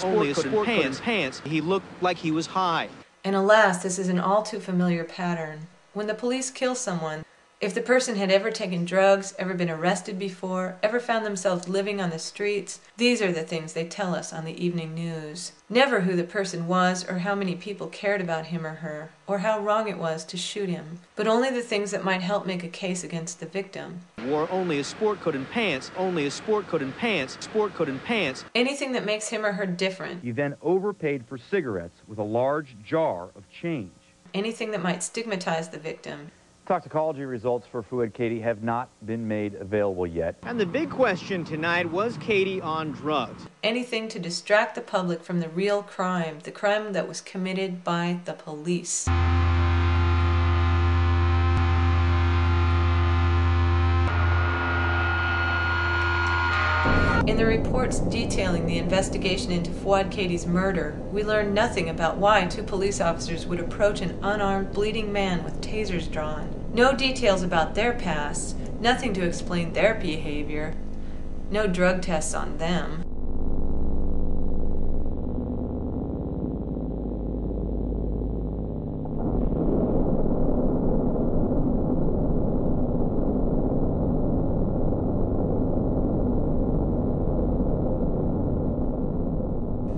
only a sport coat and pants. He looked like he was high. And alas, this is an all too familiar pattern. When the police kill someone, if the person had ever taken drugs, ever been arrested before, ever found themselves living on the streets, these are the things they tell us on the evening news. Never who the person was or how many people cared about him or her, or how wrong it was to shoot him, but only the things that might help make a case against the victim. Wore only a sport coat and pants, only a sport coat and pants, sport coat and pants. Anything that makes him or her different. He then overpaid for cigarettes with a large jar of change. Anything that might stigmatize the victim. Toxicology results for Fouad Katy have not been made available yet. And the big question tonight, was Katy on drugs? Anything to distract the public from the real crime, the crime that was committed by the police. In the reports detailing the investigation into Fouad Katy's murder, we learn nothing about why two police officers would approach an unarmed, bleeding man with tasers drawn. No details about their past, nothing to explain their behavior, no drug tests on them.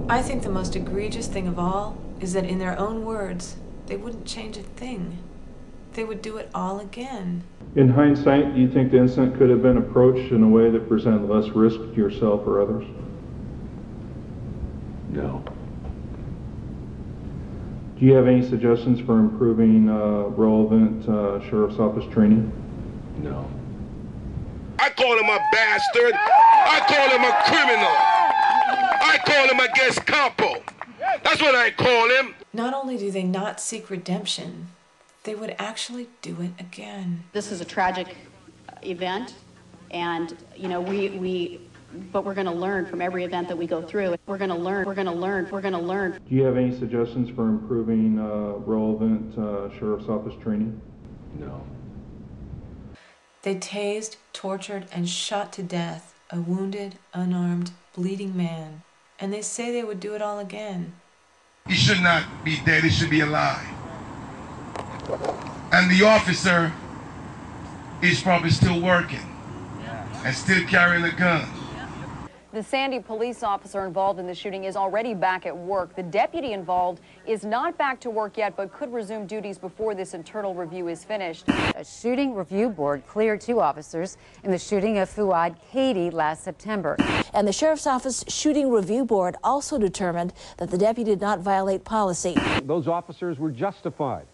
I think the most egregious thing of all is that in their own words, they wouldn't change a thing. They would do it all again. In hindsight, do you think the incident could have been approached in a way that presented less risk to yourself or others? No. Do you have any suggestions for improving relevant sheriff's office training? No. I call him a bastard. I call him a criminal. I call him a Gestapo. That's what I call him. Not only do they not seek redemption, they would actually do it again. This is a tragic event, and but we're going to learn from every event that we go through. We're going to learn. Do you have any suggestions for improving relevant sheriff's office training? No. They tased, tortured, and shot to death a wounded, unarmed, bleeding man. And they say they would do it all again. He should not be dead, he should be alive. And the officer is probably still working and still carrying a gun. The Sandy police officer involved in the shooting is already back at work. The deputy involved is not back to work yet, but could resume duties before this internal review is finished. A shooting review board cleared two officers in the shooting of Fouad Katy last September. And the Sheriff's Office Shooting Review Board also determined that the deputy did not violate policy. Those officers were justified.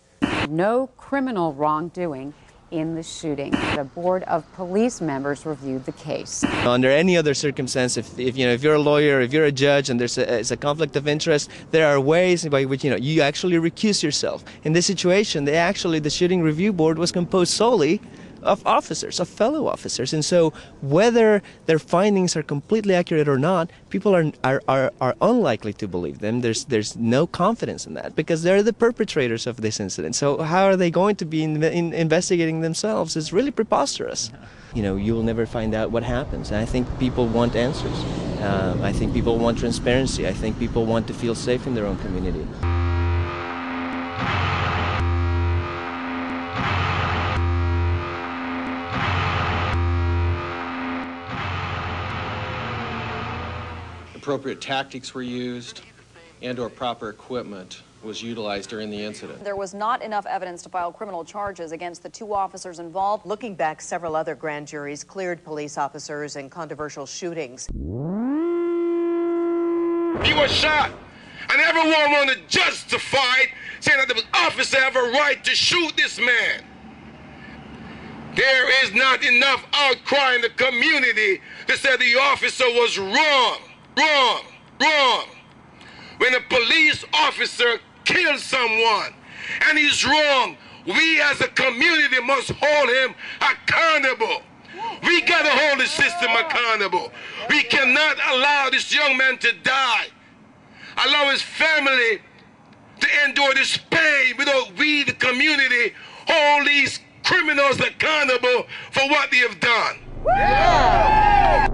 No criminal wrongdoing in the shooting. The board of police members reviewed the case. Under any other circumstance, if you're a lawyer, if you're a judge, and there's a conflict of interest, there are ways by which you actually recuse yourself. In this situation, the shooting review board was composed solely of officers, of fellow officers, and so whether their findings are completely accurate or not, people are unlikely to believe them. There's no confidence in that because they're the perpetrators of this incident. So how are they going to be investigating themselves? It's really preposterous. You will never find out what happens. And I think people want answers. I think people want transparency. I think people want to feel safe in their own community. Appropriate tactics were used and/or proper equipment was utilized during the incident. There was not enough evidence to file criminal charges against the two officers involved. Looking back, several other grand juries cleared police officers in controversial shootings. He was shot, and everyone wanted to justify it, saying that the officer have a right to shoot this man. There is not enough outcry in the community to say the officer was wrong. When a police officer kills someone and he's wrong, we as a community must hold him accountable. We gotta hold the system accountable. We cannot allow this young man to die, allow his family to endure this pain without we, the community, hold these criminals accountable for what they have done. Yeah.